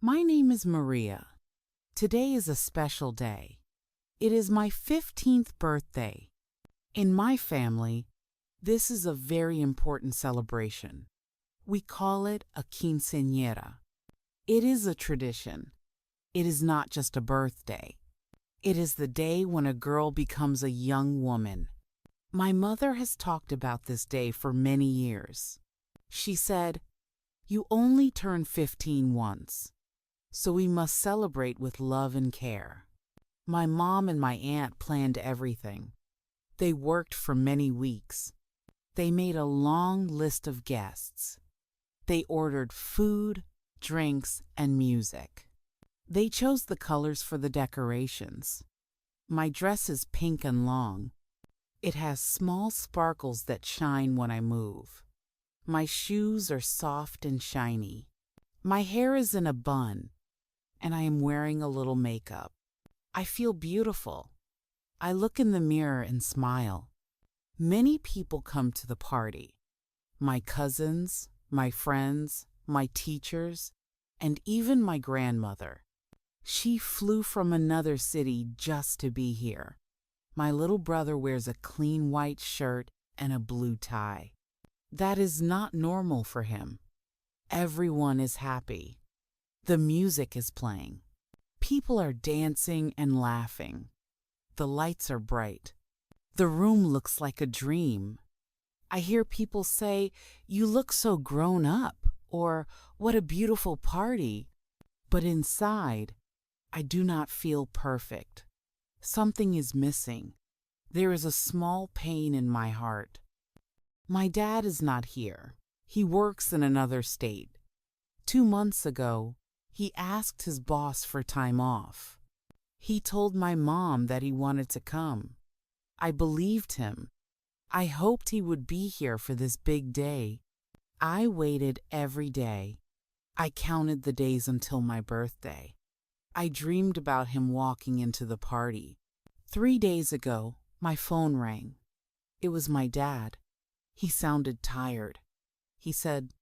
My name is Maria. Today is a special day. It is my 15th birthday. In my family, this is a very important celebration. We call it a quinceañera. It is a tradition. It is not just a birthday. It is the day when a girl becomes a young woman. My mother has talked about this day for many years. She said, "You only turn 15 once, so we must celebrate with love and care." My mom and my aunt planned everything. They worked for many weeks. They made a long list of guests. They ordered food, drinks, and music. They chose the colors for the decorations. My dress is pink and long. It has small sparkles that shine when I move. My shoes are soft and shiny. My hair is in a bun, and I am wearing a little makeup. I feel beautiful. I look in the mirror and smile. Many people come to the party. My cousins, my friends, my teachers, and even my grandmother. She flew from another city just to be here. My little brother wears a clean white shirt and a blue tie. That is not normal for him. Everyone is happy. The music is playing. People are dancing and laughing. The lights are bright. The room looks like a dream. I hear people say, "You look so grown up," or "What a beautiful party." But inside, I do not feel perfect. Something is missing. There is a small pain in my heart. My dad is not here. He works in another state. 2 months ago, he asked his boss for time off. He told my mom that he wanted to come. I believed him. I hoped he would be here for this big day. I waited every day. I counted the days until my birthday. I dreamed about him walking into the party. 3 days ago, my phone rang. It was my dad. He sounded tired. He said,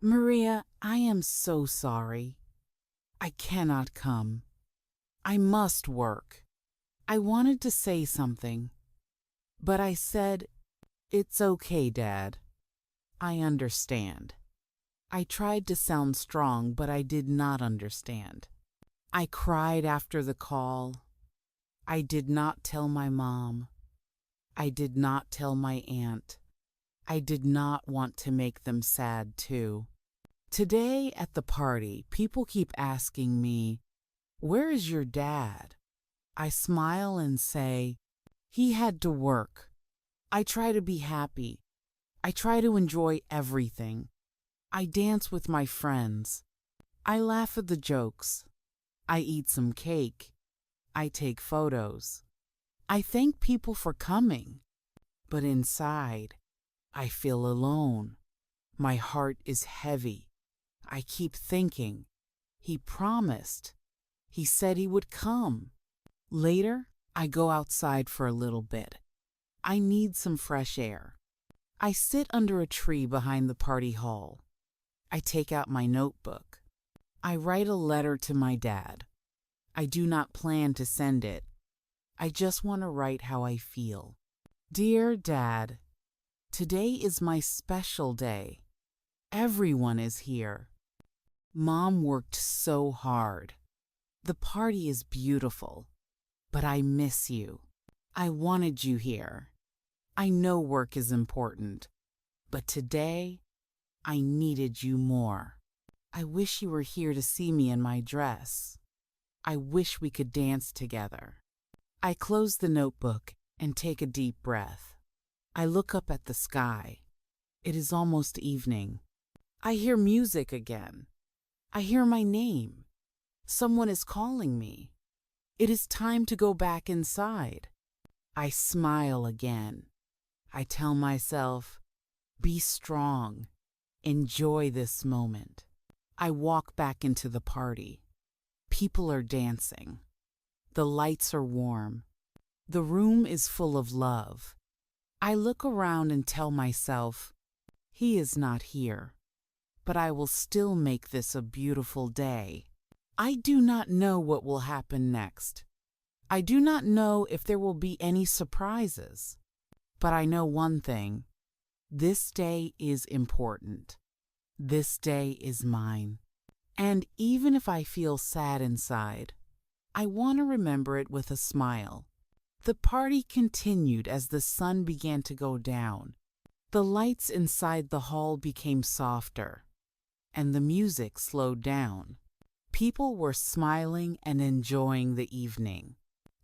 "Maria, I am so sorry. I cannot come. I must work." I wanted to say something, but I said, "It's okay, Dad. I understand." I tried to sound strong, but I did not understand. I cried after the call. I did not tell my mom. I did not tell my aunt. I did not want to make them sad too. Today at the party, people keep asking me, "Where is your dad?" I smile and say, "He had to work." I try to be happy. I try to enjoy everything. I dance with my friends. I laugh at the jokes. I eat some cake. I take photos. I thank people for coming. But inside, I feel alone. My heart is heavy. I keep thinking, he promised. He said he would come. Later, I go outside for a little bit. I need some fresh air. I sit under a tree behind the party hall. I take out my notebook. I write a letter to my dad. I do not plan to send it. I just want to write how I feel. Dear Dad, today is my special day. Everyone is here. Mom worked so hard. The party is beautiful, but I miss you. I wanted you here. I know work is important, but today I needed you more. I wish you were here to see me in my dress. I wish we could dance together. I close the notebook and take a deep breath. I look up at the sky. It is almost evening. I hear music again. I hear my name. Someone is calling me. It is time to go back inside. I smile again. I tell myself, be strong. Enjoy this moment. I walk back into the party. People are dancing. The lights are warm. The room is full of love. I look around and tell myself, he is not here, but I will still make this a beautiful day. I do not know what will happen next. I do not know if there will be any surprises. But I know one thing. This day is important. This day is mine. And even if I feel sad inside, I want to remember it with a smile. The party continued as the sun began to go down. The lights inside the hall became softer, and the music slowed down. People were smiling and enjoying the evening.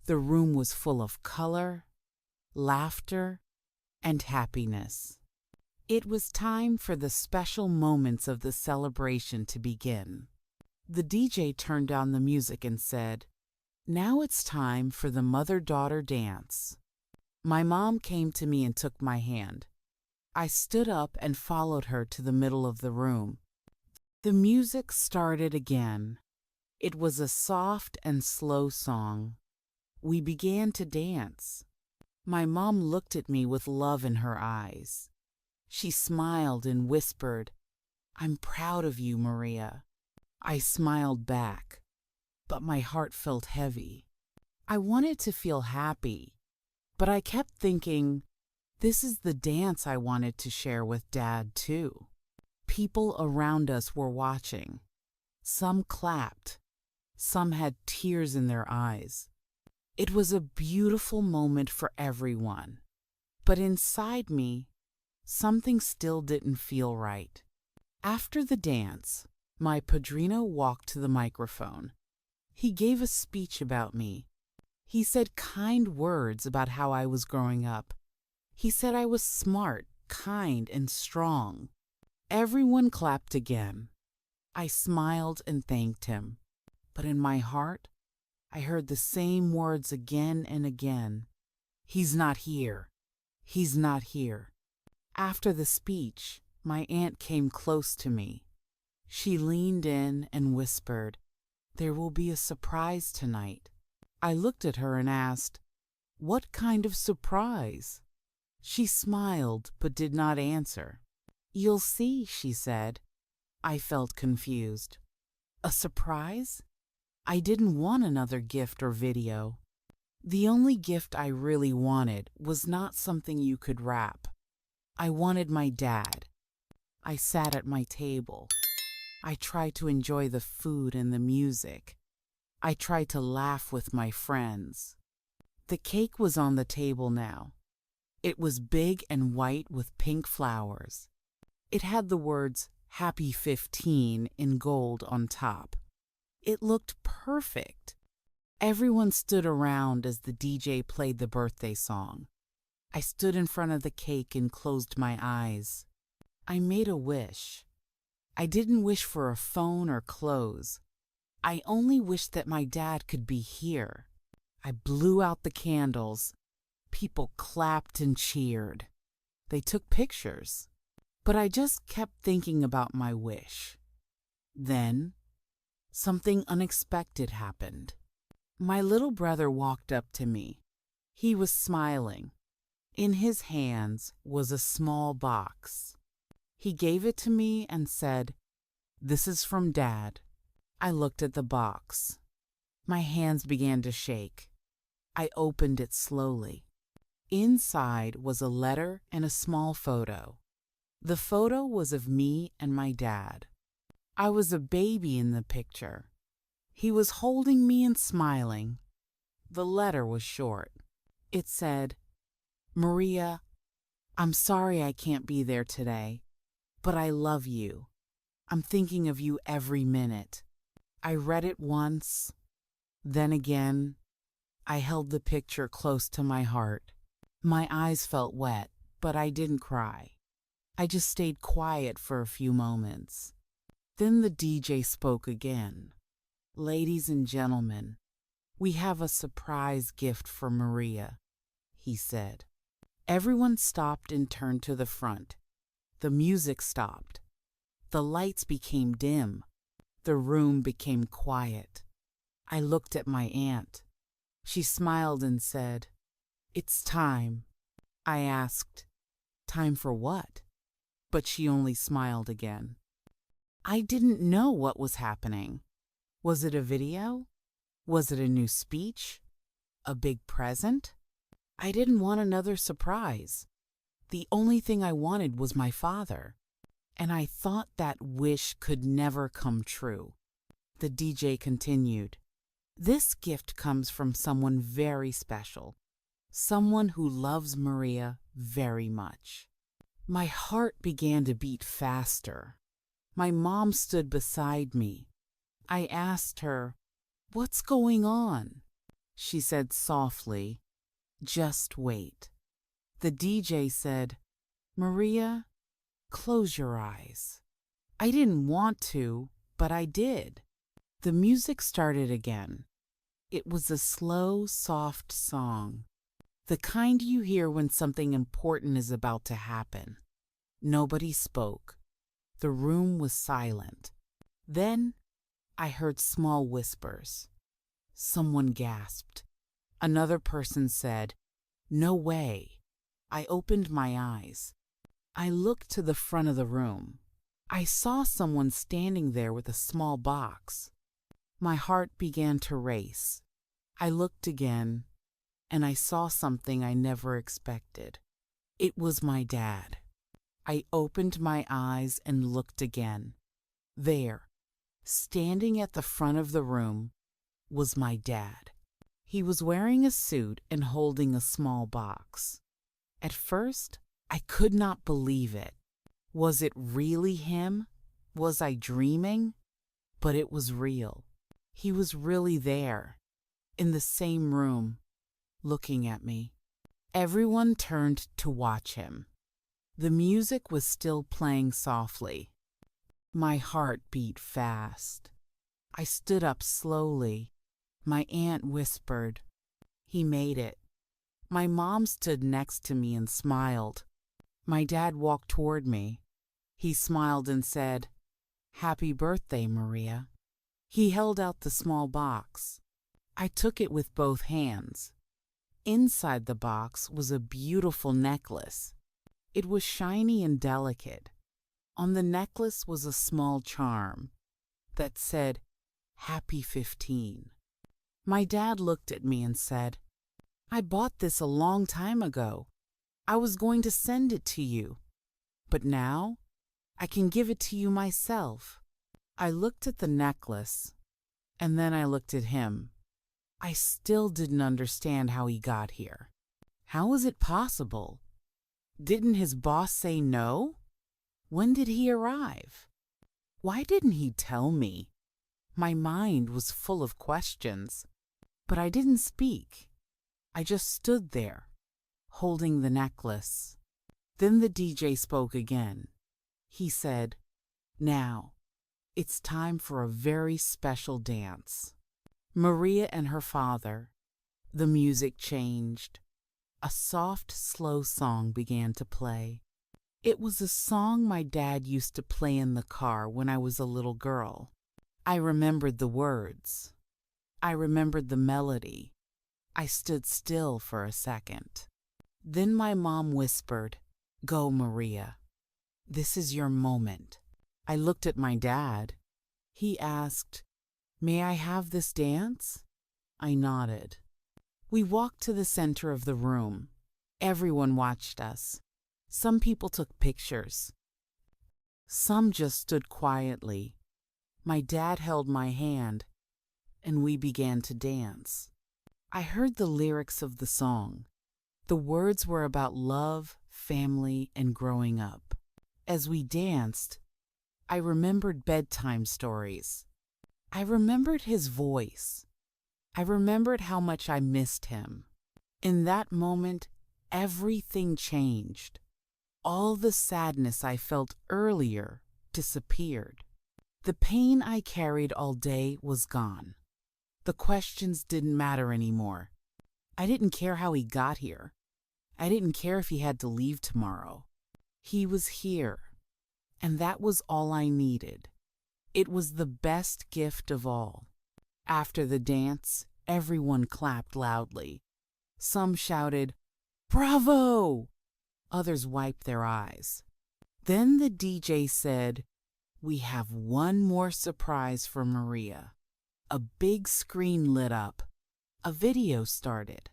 The room was full of color, laughter, and happiness. It was time for the special moments of the celebration to begin. The DJ turned on the music and said, "Now it's time for the mother-daughter dance." My mom came to me and took my hand. I stood up and followed her to the middle of the room. The music started again. It was a soft and slow song. We began to dance. My mom looked at me with love in her eyes. She smiled and whispered, "I'm proud of you, Maria." I smiled back, but my heart felt heavy. I wanted to feel happy, but I kept thinking, this is the dance I wanted to share with Dad too. People around us were watching. Some clapped. Some had tears in their eyes. It was a beautiful moment for everyone. But inside me, something still didn't feel right. After the dance, my padrino walked to the microphone. He gave a speech about me. He said kind words about how I was growing up. He said I was smart, kind, and strong. Everyone clapped again. I smiled and thanked him. But in my heart, I heard the same words again and again. He's not here. He's not here. After the speech, my aunt came close to me. She leaned in and whispered, "There will be a surprise tonight." I looked at her and asked, "What kind of surprise?" She smiled but did not answer. "You'll see," she said. I felt confused. A surprise? I didn't want another gift or video. The only gift I really wanted was not something you could wrap. I wanted my dad. I sat at my table. I tried to enjoy the food and the music. I tried to laugh with my friends. The cake was on the table now. It was big and white with pink flowers. It had the words "Happy 15" in gold on top. It looked perfect. Everyone stood around as the DJ played the birthday song. I stood in front of the cake and closed my eyes. I made a wish. I didn't wish for a phone or clothes. I only wished that my dad could be here. I blew out the candles. People clapped and cheered. They took pictures. But I just kept thinking about my wish. Then, something unexpected happened. My little brother walked up to me. He was smiling. In his hands was a small box. He gave it to me and said, "This is from Dad." I looked at the box. My hands began to shake. I opened it slowly. Inside was a letter and a small photo. The photo was of me and my dad. I was a baby in the picture. He was holding me and smiling. The letter was short. It said, "Maria, I'm sorry I can't be there today, but I love you. I'm thinking of you every minute." I read it once, then again. I held the picture close to my heart. My eyes felt wet, but I didn't cry. I just stayed quiet for a few moments. Then the DJ spoke again. "Ladies and gentlemen, we have a surprise gift for Maria," he said. Everyone stopped and turned to the front. The music stopped. The lights became dim. The room became quiet. I looked at my aunt. She smiled and said, "It's time." I asked, "Time for what?" But she only smiled again. I didn't know what was happening. Was it a video? Was it a new speech? A big present? I didn't want another surprise. The only thing I wanted was my father, and I thought that wish could never come true. The DJ continued, "This gift comes from someone very special, someone who loves Maria very much." My heart began to beat faster. My mom stood beside me. I asked her, "What's going on?" She said softly, "Just wait." The DJ said, "Maria, close your eyes." I didn't want to, but I did. The music started again. It was a slow, soft song, the kind you hear when something important is about to happen. Nobody spoke. The room was silent. Then I heard small whispers. Someone gasped. Another person said, "No way." I opened my eyes. I looked to the front of the room. I saw someone standing there with a small box. My heart began to race. I looked again, and I saw something I never expected. It was my dad. I opened my eyes and looked again. There, standing at the front of the room, was my dad. He was wearing a suit and holding a small box. At first, I could not believe it. Was it really him? Was I dreaming? But it was real. He was really there, in the same room, looking at me. Everyone turned to watch him. The music was still playing softly. My heart beat fast. I stood up slowly. My aunt whispered, "He made it." My mom stood next to me and smiled. My dad walked toward me. He smiled and said, "Happy birthday, Maria." He held out the small box. I took it with both hands. Inside the box was a beautiful necklace. It was shiny and delicate. On the necklace was a small charm that said, "Happy 15." My dad looked at me and said, "I bought this a long time ago. I was going to send it to you, but now I can give it to you myself." I looked at the necklace, and then I looked at him. I still didn't understand how he got here. How was it possible? Didn't his boss say no? When did he arrive? Why didn't he tell me? My mind was full of questions, but I didn't speak. I just stood there, holding the necklace. Then the DJ spoke again. He said, "Now, it's time for a very special dance." Maria and her father. The music changed. A soft, slow song began to play. It was a song my dad used to play in the car when I was a little girl. I remembered the words. I remembered the melody. I stood still for a second. Then my mom whispered, "Go, Maria. This is your moment." I looked at my dad. He asked, "May I have this dance?" I nodded. We walked to the center of the room. Everyone watched us. Some people took pictures. Some just stood quietly. My dad held my hand, and we began to dance. I heard the lyrics of the song. The words were about love, family, and growing up. As we danced, I remembered bedtime stories. I remembered his voice. I remembered how much I missed him. In that moment, everything changed. All the sadness I felt earlier disappeared. The pain I carried all day was gone. The questions didn't matter anymore. I didn't care how he got here. I didn't care if he had to leave tomorrow. He was here, and that was all I needed. It was the best gift of all. After the dance, everyone clapped loudly. Some shouted, "Bravo!" Others wiped their eyes. Then the DJ said, "We have one more surprise for Maria." a big screen lit up. A video started.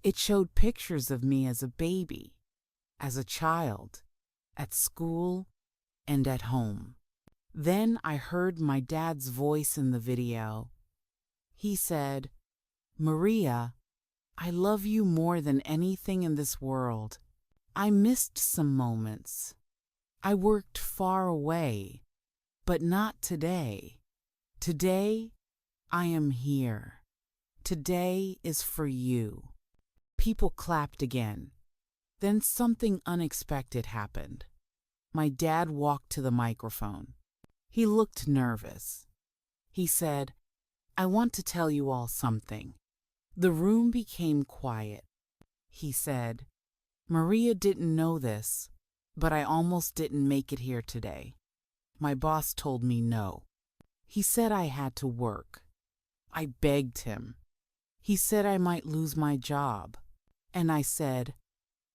It showed pictures of me as a baby, as a child, at school, and at home. Then I heard my dad's voice in the video. He said, "Maria, I love you more than anything in this world. I missed some moments. I worked far away, but not today. Today, I am here. Today is for you." People clapped again. Then something unexpected happened. My dad walked to the microphone. He looked nervous. He said, "I want to tell you all something." The room became quiet. He said, "Maria didn't know this, but I almost didn't make it here today. My boss told me no. He said I had to work. I begged him. He said I might lose my job. And I said,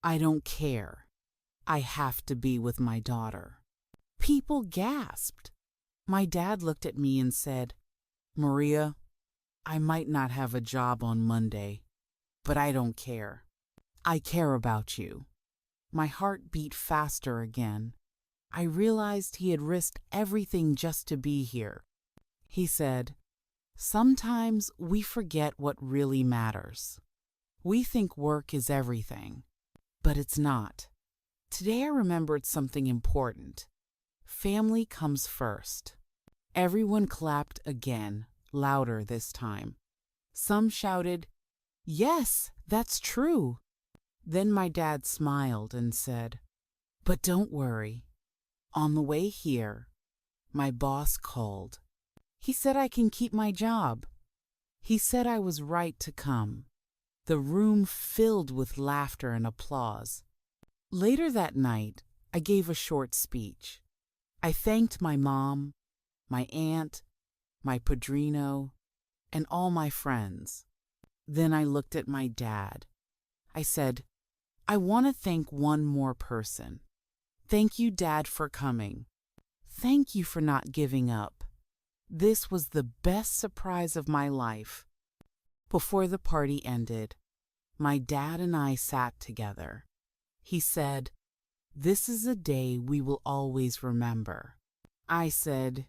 I don't care. I have to be with my daughter." People gasped. My dad looked at me and said, "Maria, I might not have a job on Monday, but I don't care. I care about you." My heart beat faster again. I realized he had risked everything just to be here. He said, "Sometimes we forget what really matters. We think work is everything, but it's not." Today I remembered something important. Family comes first. Everyone clapped again, louder this time. Some shouted, "Yes, that's true." Then my dad smiled and said, "But don't worry. On the way here, my boss called. He said I can keep my job. He said I was right to come." The room filled with laughter and applause. Later that night, I gave a short speech. I thanked my mom, my aunt, my padrino, and all my friends. Then I looked at my dad. I said, "I want to thank one more person. Thank you, Dad, for coming. Thank you for not giving up. This was the best surprise of my life." Before the party ended, my dad and I sat together. He said, "This is a day we will always remember." I said,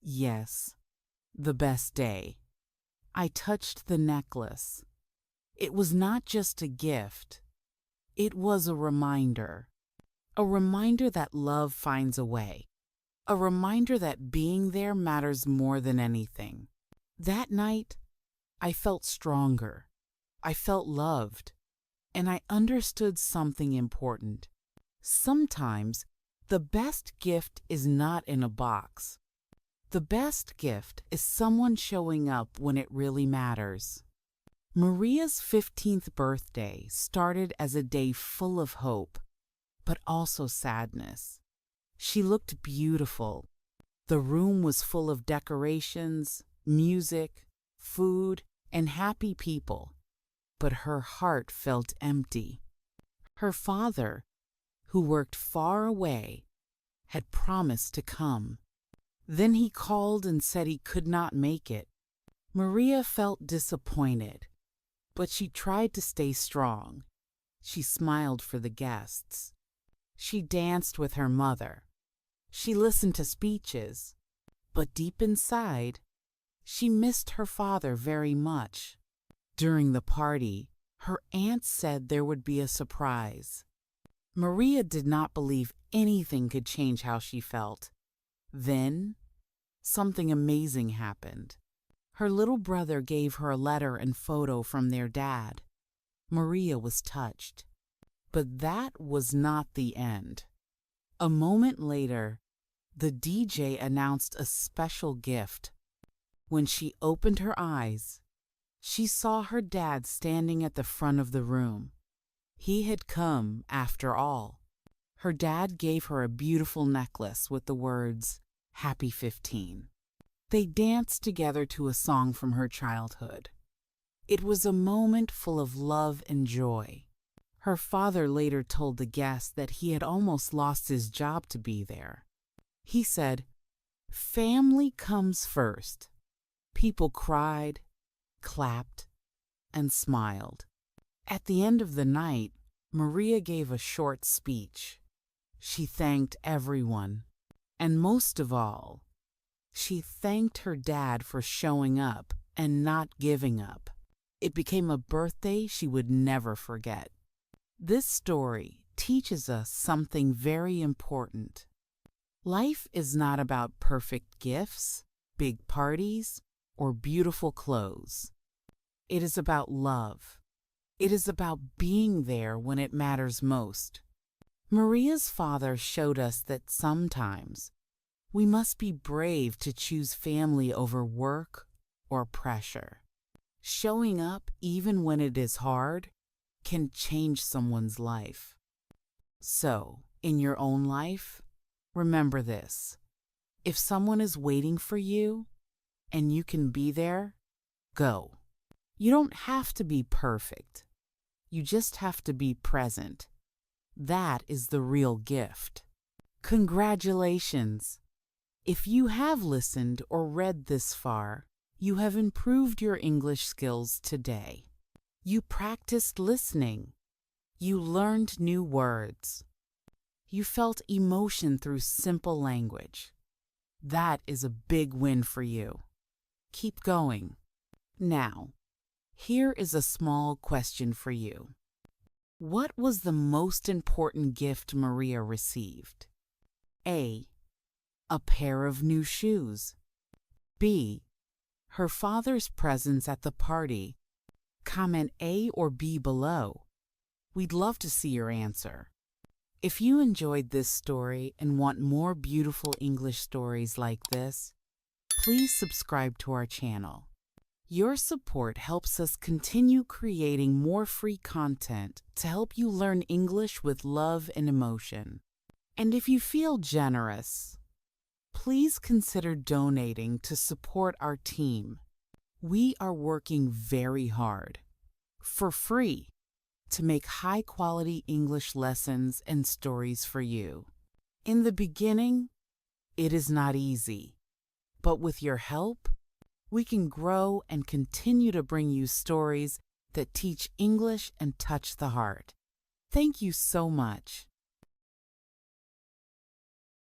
"Yes, the best day." I touched the necklace. It was not just a gift. It was a reminder. A reminder that love finds a way. A reminder that being there matters more than anything. That night, I felt stronger. I felt loved. And I understood something important. Sometimes the best gift is not in a box. The best gift is someone showing up when it really matters. Maria's 15th birthday started as a day full of hope, but also sadness. She looked beautiful. The room was full of decorations, music, food, and happy people. But her heart felt empty. Her father, who worked far away, had promised to come. Then he called and said he could not make it. Maria felt disappointed, but she tried to stay strong. She smiled for the guests. She danced with her mother. She listened to speeches, but deep inside, she missed her father very much. During the party, her aunt said there would be a surprise. Maria did not believe anything could change how she felt. Then, something amazing happened. Her little brother gave her a letter and photo from their dad. Maria was touched. But that was not the end. A moment later, the DJ announced a special gift. When she opened her eyes, she saw her dad standing at the front of the room. He had come, after all. Her dad gave her a beautiful necklace with the words, "Happy 15." They danced together to a song from her childhood. It was a moment full of love and joy. Her father later told the guests that he had almost lost his job to be there. He said, "Family comes first. People cried, clapped, and smiled. At the end of the night, Maria gave a short speech. She thanked everyone, and most of all, she thanked her dad for showing up and not giving up. It became a birthday she would never forget. This story teaches us something very important. Life is not about perfect gifts, big parties, or beautiful clothes. It is about love. It is about being there when it matters most. Maria's father showed us that sometimes we must be brave to choose family over work or pressure. Showing up even when it is hard can change someone's life. So, in your own life, remember this. If someone is waiting for you and you can be there, go. You don't have to be perfect. You just have to be present. That is the real gift. Congratulations! If you have listened or read this far, you have improved your English skills today. You practiced listening. You learned new words. You felt emotion through simple language. That is a big win for you. Keep going. Now, here is a small question for you. What was the most important gift Maria received? A pair of new shoes. B, her father's presence at the party. Comment A or B below. We'd love to see your answer. If you enjoyed this story and want more beautiful English stories like this, please subscribe to our channel. Your support helps us continue creating more free content to help you learn English with love and emotion. And if you feel generous, please consider donating to support our team. We are working very hard, for free, to make high-quality English lessons and stories for you. In the beginning, it is not easy, but with your help, we can grow and continue to bring you stories that teach English and touch the heart. Thank you so much.